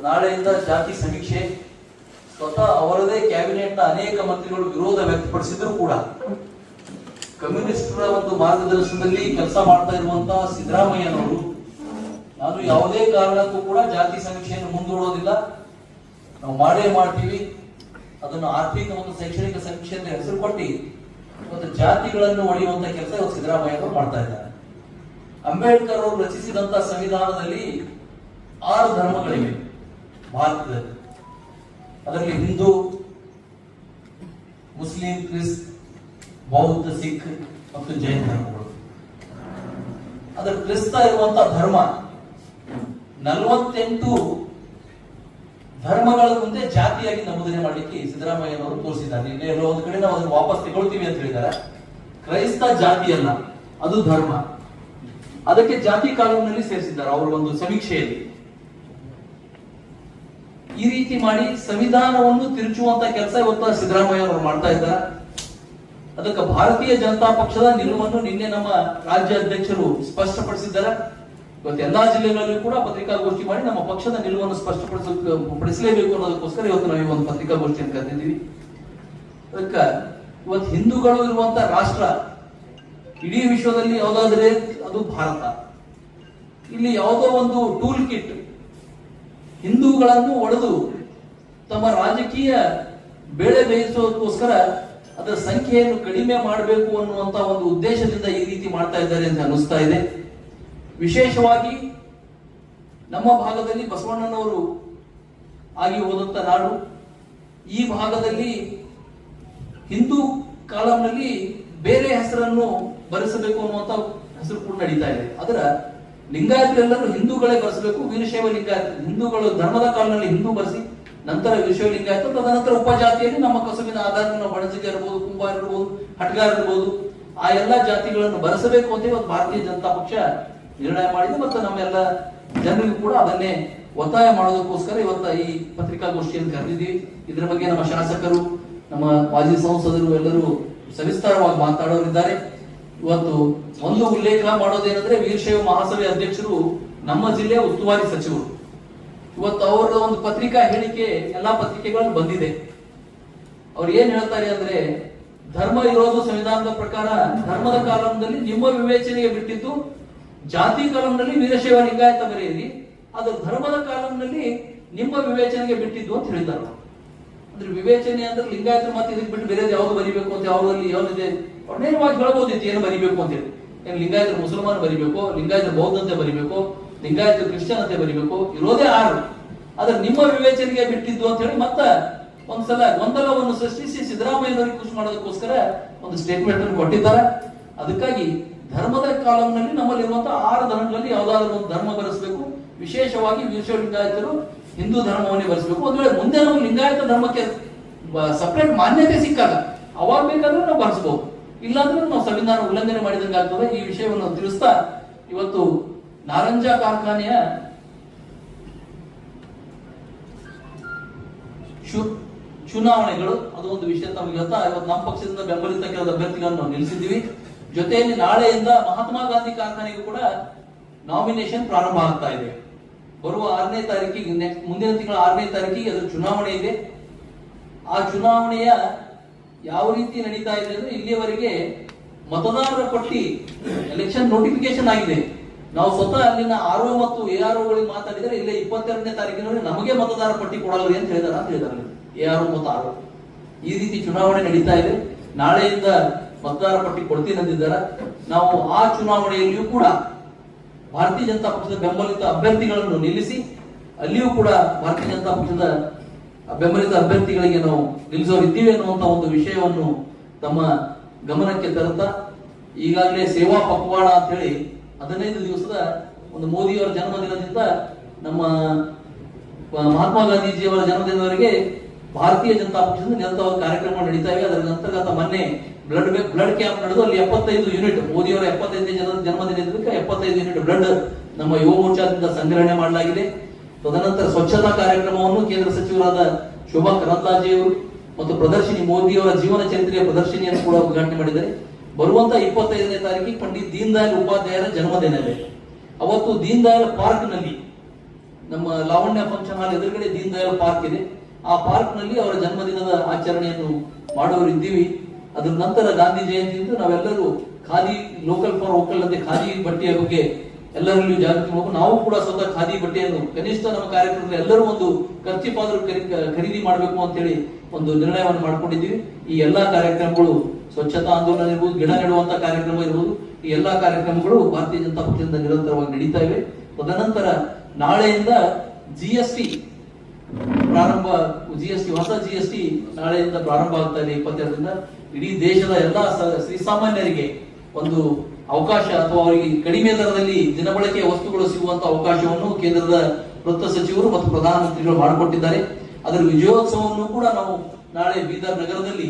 ನಾಳೆಯಿಂದ ಜಾತಿ ಸಮೀಕ್ಷೆ. ಸ್ವತಃ ಅವರದೇ ಕ್ಯಾಬಿನೆಟ್ನ ಅನೇಕ ಮಂತ್ರಿಗಳು ವಿರೋಧ ವ್ಯಕ್ತಪಡಿಸಿದ್ರು ಕೂಡ ಕಮ್ಯುನಿಸ್ಟರ ಒಂದು ಮಾರ್ಗದರ್ಶನದಲ್ಲಿ ಕೆಲಸ ಮಾಡ್ತಾ ಇರುವಂತಹ ಸಿದ್ದರಾಮಯ್ಯನವರು ನಾನು ಯಾವುದೇ ಕಾರಣಕ್ಕೂ ಕೂಡ ಜಾತಿ ಸಮೀಕ್ಷೆಯನ್ನು ಮುಂದೂಡೋದಿಲ್ಲ, ನಾವು ಮಾಡೇ ಮಾಡ್ತೀವಿ, ಅದನ್ನು ಆರ್ಥಿಕ ಮತ್ತು ಶೈಕ್ಷಣಿಕ ಸಮೀಕ್ಷೆ ಅಂತ ಹೆಸರು ಕೊಟ್ಟು ಮತ್ತು ಜಾತಿಗಳನ್ನು ಒಡೆಯುವಂತ ಕೆಲಸ ಇವತ್ತು ಸಿದ್ದರಾಮಯ್ಯ ಅವರು ಮಾಡ್ತಾ ಇದ್ದಾರೆ. ಅಂಬೇಡ್ಕರ್ ಅವರು ರಚಿಸಿದಂತ ಸಂವಿಧಾನದಲ್ಲಿ 6 ಧರ್ಮಗಳಿವೆ ಭಾರತದಲ್ಲಿ. ಅದರಲ್ಲಿ ಹಿಂದೂ, ಮುಸ್ಲಿಂ, ಕ್ರಿಸ್ತ್, ಬೌದ್ಧ, ಸಿಖ್ ಮತ್ತು ಜೈನ ಧರ್ಮಗಳು. ಅದರ ಕ್ರಿಸ್ತ ಇರುವಂತಹ ಧರ್ಮ 48 ಧರ್ಮಗಳ ಮುಂದೆ ಜಾತಿಯಾಗಿ ನಮೂದನೆ ಮಾಡಲಿಕ್ಕೆ ಸಿದ್ದರಾಮಯ್ಯನವರು ತೋರಿಸಿದ್ದಾರೆ. ಇಲ್ಲೇ ಎಲ್ಲೋ ಒಂದು ಕಡೆ ನಾವು ಅದನ್ನು ವಾಪಸ್ ತಗೊಳ್ತೀವಿ ಅಂತ ಹೇಳಿದ್ದಾರೆ. ಕ್ರೈಸ್ತ ಜಾತಿಯಲ್ಲ, ಅದು ಧರ್ಮ. ಅದಕ್ಕೆ ಜಾತಿ ಕಾನೂನಿನಲ್ಲಿ ಸೇರಿಸಿದ್ದಾರೆ ಅವರ ಒಂದು ಸಮೀಕ್ಷೆಯಲ್ಲಿ. ಈ ರೀತಿ ಮಾಡಿ ಸಂವಿಧಾನವನ್ನು ತಿರುಚುವಂತ ಕೆಲಸ ಇವತ್ತು ಸಿದ್ದರಾಮಯ್ಯ ಅವರು ಮಾಡ್ತಾ ಇದ್ದಾರೆ. ಅದಕ್ಕೆ ಭಾರತೀಯ ಜನತಾ ಪಕ್ಷದ ನಿಲುವನ್ನು ನಿನ್ನೆ ನಮ್ಮ ರಾಜ್ಯ ಅಧ್ಯಕ್ಷರು ಸ್ಪಷ್ಟಪಡಿಸಿದ್ದಾರೆ. ಇವತ್ತು ಎಲ್ಲಾ ಜಿಲ್ಲೆಗಳಲ್ಲೂ ಕೂಡ ಪತ್ರಿಕಾಗೋಷ್ಠಿ ಮಾಡಿ ನಮ್ಮ ಪಕ್ಷದ ನಿಲುವನ್ನು ಸ್ಪಷ್ಟಪಡಿಸಲೇಬೇಕು ಅನ್ನೋದಕ್ಕೋಸ್ಕರ ಇವತ್ತು ನಾವು ಈ ಒಂದು ಪತ್ರಿಕಾಗೋಷ್ಠಿಯನ್ನು ಕರೆದಿದ್ದೀವಿ. ಅದಕ್ಕೆ ಇವತ್ತು ಹಿಂದೂಗಳು ಇರುವಂತ ರಾಷ್ಟ್ರ ಇಡೀ ವಿಶ್ವದಲ್ಲಿ ಯಾವುದಾದ್ರೆ ಅದು ಭಾರತ. ಇಲ್ಲಿ ಯಾವುದೋ ಒಂದು ಟೂಲ್ ಕಿಟ್ ಹಿಂದೂಗಳನ್ನು ಒಡೆದು ತಮ್ಮ ರಾಜಕೀಯ ಬೇಳೆ ಬೇಯಿಸೋದಕ್ಕೋಸ್ಕರ ಅದರ ಸಂಖ್ಯೆಯನ್ನು ಕಡಿಮೆ ಮಾಡಬೇಕು ಅನ್ನುವಂತ ಒಂದು ಉದ್ದೇಶದಿಂದ ಈ ರೀತಿ ಮಾಡ್ತಾ ಇದ್ದಾರೆ ಅಂತ ಅನಿಸ್ತಾ ಇದೆ. ವಿಶೇಷವಾಗಿ ನಮ್ಮ ಭಾಗದಲ್ಲಿ ಬಸವಣ್ಣನವರು ಆಗಿ ಹೋದಂತ ನಾಡು. ಈ ಭಾಗದಲ್ಲಿ ಹಿಂದೂ ಕಾಲಂನಲ್ಲಿ ಬೇರೆ ಹೆಸರನ್ನು ಬರೆಸಬೇಕು ಅನ್ನುವಂತ ಹೆಸರು ಕೂಡ ನಡೀತಾ ಇದೆ. ಅದರ ಲಿಂಗಾಯತರೆಲ್ಲರೂ ಹಿಂದೂಗಳೇ ಬರೆಸಬೇಕು, ವೀರಶೈವ ಲಿಂಗಾಯತ ಹಿಂದೂಗಳು ಧರ್ಮದ ಕಾಲದಲ್ಲಿ ಹಿಂದೂ ಬರೆಸಿ ನಂತರ ವೀರಶೈವ ಲಿಂಗಾಯತ, ತದನಂತರ ಉಪಜಾತಿಯಲ್ಲಿ ನಮ್ಮ ಕಸುಬಿನ ಆಧಾರದ ಬಣಜಿಗ ಇರಬಹುದು, ಕುಂಬಾರ ಇರಬಹುದು, ಹಟ್ಗಾರ ಇರಬಹುದು, ಆ ಎಲ್ಲಾ ಜಾತಿಗಳನ್ನು ಬರೆಸಬೇಕು ಅಂತ ಇವತ್ತು ಭಾರತೀಯ ಜನತಾ ಪಕ್ಷ ನಿರ್ಣಯ ಮಾಡಿದೆ. ಮತ್ತು ನಮ್ಮೆಲ್ಲ ಜನರಿಗೂ ಕೂಡ ಅದನ್ನೇ ಒತ್ತಾಯ ಮಾಡೋದಕ್ಕೋಸ್ಕರ ಇವತ್ತ ಈ ಪತ್ರಿಕಾಗೋಷ್ಠಿಯನ್ನು ಕರೆದಿದ್ದೀವಿ. ಇದರ ಬಗ್ಗೆ ನಮ್ಮ ಶಾಸಕರು, ನಮ್ಮ ಮಾಜಿ ಸಂಸದರು ಎಲ್ಲರೂ ಸವಿಸ್ತಾರವಾಗಿ ಮಾತಾಡೋರಿದ್ದಾರೆ. ಇವತ್ತು ಒಂದು ಉಲ್ಲೇಖ ಮಾಡೋದೇನೆಂದ್ರೆ, ವೀರಶೈವ ಮಹಾಸಭೆ ಅಧ್ಯಕ್ಷರು ನಮ್ಮ ಜಿಲ್ಲೆಯ ಉಸ್ತುವಾರಿ ಸಚಿವರು. ಇವತ್ತು ಅವರ ಒಂದು ಪತ್ರಿಕಾ ಹೇಳಿಕೆ ಎಲ್ಲಾ ಪತ್ರಿಕೆಗಳಲ್ಲಿ ಬಂದಿದೆ. ಅವ್ರು ಏನ್ ಹೇಳ್ತಾರೆ ಅಂದ್ರೆ, ಧರ್ಮ ಇರೋದು ಸಂವಿಧಾನದ ಪ್ರಕಾರ ಧರ್ಮದ ಕಾಲಂನಲ್ಲಿ ನಿಮ್ಮ ವಿವೇಚನೆಗೆ ಬಿಟ್ಟಿದ್ದು, ಜಾತಿ ಕಾಲಂನಲ್ಲಿ ವೀರಶೈವ ಲಿಂಗಾಯತ ಬರೆಯಿರಿ, ಅದು ಧರ್ಮದ ಕಾಲಂನಲ್ಲಿ ನಿಮ್ಮ ವಿವೇಚನೆಗೆ ಬಿಟ್ಟಿದ್ದು ಅಂತ ಹೇಳಿದ್ದಾರೆ. ಅಂದ್ರೆ ವಿವೇಚನೆ ಅಂದ್ರೆ ಲಿಂಗಾಯತ ಮತ್ತೆ ಇದಕ್ಕೆ ಬಿಟ್ಟು ಬೇರೆ ಯಾವ್ದು ಬರಿಬೇಕು ಅಂತ ಯಾವ್ದಲ್ಲಿ ಯಾವ್ದಿದೆ ಅವ್ರು ನೇರವಾಗಿ ಹೇಳ್ಬೋದಿತ್ತು ಏನು ಬರಿಬೇಕು ಅಂತ ಹೇಳಿ. ಏನ್ ಲಿಂಗಾಯತರು ಮುಸಲ್ಮಾನ್ ಬರಿಬೇಕು, ಲಿಂಗಾಯತ ಬೌದ್ಧ ಅಂತ ಬರಿಬೇಕು, ಲಿಂಗಾಯತ ಕ್ರಿಶ್ಚಿಯನ್ ಅಂತ ಬರಿಬೇಕು, ಇರೋದೇ 6. ಆದ್ರೆ ನಿಮ್ಮ ವಿವೇಚನೆಗೆ ಬಿಟ್ಟಿದ್ದು ಅಂತ ಹೇಳಿ ಮತ್ತ ಒಂದ್ಸಲ ಗೊಂದಲವನ್ನು ಸೃಷ್ಟಿಸಿ ಸಿದ್ದರಾಮಯ್ಯನವರಿಗೆ ಖುಷಿ ಮಾಡೋದಕ್ಕೋಸ್ಕರ ಒಂದು ಸ್ಟೇಟ್ಮೆಂಟ್ ಅನ್ನು ಕೊಟ್ಟಿದ್ದಾರೆ. ಅದಕ್ಕಾಗಿ ಧರ್ಮದ ಕಾಲಂನಲ್ಲಿ ನಮ್ಮಲ್ಲಿರುವಂತಹ 6 ಧರ್ಮಗಳಲ್ಲಿ ಯಾವ್ದಾದ್ರು ಒಂದು ಧರ್ಮ ಬರೆಸಬೇಕು, ವಿಶೇಷವಾಗಿ ವೀರಶೈವ ಲಿಂಗಾಯತರು ಹಿಂದೂ ಧರ್ಮವನ್ನೇ ಬರೆಸಬೇಕು. ಒಂದ್ ವೇಳೆ ಮುಂದೆ ನಾವು ಲಿಂಗಾಯತ ಧರ್ಮಕ್ಕೆ ಸಪರೇಟ್ ಮಾನ್ಯತೆ ಸಿಕ್ಕಾಗ ಅವಾಗ ಬೇಕಾದ್ರೆ ನಾವು ಬರೆಸಬಹುದು, ಇಲ್ಲಾಂದ್ರೆ ನಾವು ಸಂವಿಧಾನ ಉಲ್ಲಂಘನೆ ಮಾಡಿದಂಗೆ ಆಗ್ತದೆ. ಈ ವಿಷಯವನ್ನು ತಿಳಿಸ್ತಾ ಇವತ್ತು ನಾರಂಜ ಕಾರ್ಖಾನೆಯ ಚುನಾವಣೆಗಳು ಅದು ಒಂದು ವಿಷಯ ತಮಗೆ ಗೊತ್ತಾ. ಇವತ್ತು ನಮ್ಮ ಪಕ್ಷದಿಂದ ಬೆಂಬಲಿತ ಕೆಲವು ಅಭ್ಯರ್ಥಿಗಳನ್ನು ನಾವು ನಿಲ್ಲಿಸಿದ್ದೀವಿ. ಜೊತೆಯಲ್ಲಿ ನಾಳೆಯಿಂದ ಮಹಾತ್ಮ ಗಾಂಧಿ ಕಾರ್ಖಾನೆಗೂ ಕೂಡ ನಾಮಿನೇಷನ್ ಪ್ರಾರಂಭ ಆಗ್ತಾ ಇದೆ. ಬರುವ 6ನೇ ತಾರೀಕಿಗೆ, ಮುಂದಿನ ತಿಂಗಳ 6ನೇ ತಾರೀಕಿಗೆ ಅದರ ಚುನಾವಣೆ ಇದೆ. ಆ ಚುನಾವಣೆಯ ಯಾವ ರೀತಿ ನಡೀತಾ ಇದೆ ಅಂದ್ರೆ, ಇಲ್ಲಿಯವರೆಗೆ ಮತದಾರರ ಪಟ್ಟಿ ಎಲೆಕ್ಷನ್ ನೋಟಿಫಿಕೇಶನ್ ಆಗಿದೆ. ನಾವು ಸ್ವತಃ ಅಲ್ಲಿನ ಆರ್ಒ ಮತ್ತು ಎಆರ್ಒಗಳಿಗೆ ಮಾತಾಡಿದರೆ ಇಲ್ಲೇ 22ನೇ ತಾರೀಕಿನವರೆಗೆ ನಮಗೆ ಮತದಾರ ಪಟ್ಟಿ ಕೊಡಲ್ಲ ಅಂತ ಹೇಳಿದಾರೆ ಎಆರ್ಒ ಮತ್ತು ಆರ್ಒ. ಈ ರೀತಿ ಚುನಾವಣೆ ನಡೀತಾ ಇದೆ. ನಾಳೆಯಿಂದ ಮತದಾರ ಪಟ್ಟಿ ಕೊಡ್ತೀನಿ ಅಂದಿದ್ದಾರೆ. ನಾವು ಆ ಚುನಾವಣೆಯಲ್ಲಿಯೂ ಕೂಡ ಭಾರತೀಯ ಜನತಾ ಪಕ್ಷದ ಬೆಂಬಲಿತ ಅಭ್ಯರ್ಥಿಗಳನ್ನು ನಿಲ್ಲಿಸಿ ಅಲ್ಲಿಯೂ ಕೂಡ ಭಾರತೀಯ ಜನತಾ ಪಕ್ಷದ ಬೆಂಬಲಿತ ಅಭ್ಯರ್ಥಿಗಳಿಗೆ ನಾವು ನಿಲ್ಲಿಸೋರಿದ್ದೀವಿ ಅನ್ನುವಂತ ಒಂದು ವಿಷಯವನ್ನು ತಮ್ಮ ಗಮನಕ್ಕೆ ತರುತ್ತಾ, ಈಗಾಗಲೇ ಸೇವಾ ಪಕ್ವಾಡ ಅಂತ ಹೇಳಿ 15 ದಿವಸದ ಒಂದು ಮೋದಿಯವರ ಜನ್ಮದಿನದಿಂದ ನಮ್ಮ ಮಹಾತ್ಮ ಗಾಂಧೀಜಿಯವರ ಜನ್ಮದಿನದವರೆಗೆ ಭಾರತೀಯ ಜನತಾ ಪಕ್ಷದಿಂದ ನಿರಂತರವಾದ ಕಾರ್ಯಕ್ರಮ ನಡೀತಾ ಇವೆ. ಅದರ ಅಂತರ್ಗತ ಮೊನ್ನೆ ಬ್ಲಡ್ ಕ್ಯಾಂಪ್ ನಡೆದು ಅಲ್ಲಿ 75 ಯೂನಿಟ್ ಮೋದಿಯವರ 75ನೇ ಜನ್ಮದಿನಕ್ಕೆ 75 ಯೂನಿಟ್ ಬ್ಲಡ್ ನಮ್ಮ ಯುವ ಮೋರ್ಚಾದಿಂದ ಸಂಗ್ರಹಣೆ ಮಾಡಲಾಗಿದೆ. ತದನಂತರ ಸ್ವಚ್ಛತಾ ಕಾರ್ಯಕ್ರಮವನ್ನು ಕೇಂದ್ರ ಸಚಿವರಾದ ಶೋಭಾ ಕರಂದ್ಲಾಜೆಯವರು ಮತ್ತು ಪ್ರದರ್ಶಿನಿ ಮೋದಿಯವರ ಜೀವನ ಚರಿತ್ರೆಯ ಪ್ರದರ್ಶನಿಯನ್ನು ಕೂಡ ಉದ್ಘಾಟನೆ ಮಾಡಿದ್ದಾರೆ. ಬರುವಂತ 25ನೇ ತಾರೀಕಿಗೆ ಪಂಡಿತ್ ದೀನ್ ದಯಾಳ್ ಉಪಾಧ್ಯಾಯರ ಜನ್ಮದಿನವೇ. ಅವತ್ತು ದೀನ್ ದಯಾಳ್ ಪಾರ್ಕ್ ನಲ್ಲಿ ನಮ್ಮ ಲಾವಣ್ಯ ಫಂಕ್ಷನ್ ಹಾಲ್ ಎದುರುಗಡೆ ದೀನ್ ದಯಾಳ್ ಪಾರ್ಕ್ ಇದೆ. ಆ ಪಾರ್ಕ್ ನಲ್ಲಿ ಅವರ ಜನ್ಮದಿನದ ಆಚರಣೆಯನ್ನು ಮಾಡೋರು ಇದ್ದೀವಿ. ಅದ್ರ ನಂತರ ಗಾಂಧಿ ಜಯಂತಿಯಿಂದ ನಾವೆಲ್ಲರೂ ಖಾದಿ ಲೋಕಲ್ ಫಾರ್ ವೋಕಲ್ ಅಂತ ಖಾದಿ ಬಟ್ಟೆಯ ಬಗ್ಗೆ ಎಲ್ಲರಲ್ಲೂ ಜಾಗೃತಿ ಮಾಡಬೇಕು. ನಾವು ಕೂಡ ಸ್ವತಃ ಖಾದಿ ಬಟ್ಟೆಯನ್ನು ಕನಿಷ್ಠ ನಮ್ಮ ಕಾರ್ಯಕ್ರಮದಲ್ಲಿ ಎಲ್ಲರೂ ಒಂದು ಖರ್ಚಿಪಾದರೂ ಖರೀದಿ ಮಾಡಬೇಕು ಅಂತ ಹೇಳಿ ಒಂದು ನಿರ್ಣಯವನ್ನು ಮಾಡ್ಕೊಂಡಿದ್ದೀವಿ. ಈ ಎಲ್ಲಾ ಕಾರ್ಯಕ್ರಮಗಳು ಸ್ವಚ್ಛತಾ ಆಂದೋಲನ ಇರ್ಬೋದು, ಗಿಡ ನೆಡುವಂತ ಕಾರ್ಯಕ್ರಮ ಇರ್ಬೋದು, ಈ ಎಲ್ಲಾ ಕಾರ್ಯಕ್ರಮಗಳು ಭಾರತೀಯ ಜನತಾ ಪಕ್ಷದಿಂದ ನಿರಂತರವಾಗಿ ನಡೀತಾ ಇವೆ. ತದನಂತರ ನಾಳೆಯಿಂದ GST ಪ್ರಾರಂಭ, ಹೊಸ GST ನಾಳೆಯಿಂದ ಪ್ರಾರಂಭ ಆಗ್ತಾ ಇದೆ 22ರಿಂದ. ಇಡೀ ದೇಶದ ಎಲ್ಲಾ ಶ್ರೀಸಾಮಾನ್ಯರಿಗೆ ಒಂದು ಅವಕಾಶ ಅಥವಾ ಅವರಿಗೆ ಕಡಿಮೆ ದರದಲ್ಲಿ ದಿನಬಳಕೆಯ ವಸ್ತುಗಳು ಸಿಗುವಂತ ಅವಕಾಶವನ್ನು ಕೇಂದ್ರದ ವೃತ್ತ ಸಚಿವರು ಮತ್ತು ಪ್ರಧಾನಮಂತ್ರಿಗಳು ಮಾಡಿಕೊಟ್ಟಿದ್ದಾರೆ. ಅದರ ವಿಜಯೋತ್ಸವವನ್ನು ಕೂಡ ನಾವು ನಾಳೆ ಬೀದರ್ ನಗರದಲ್ಲಿ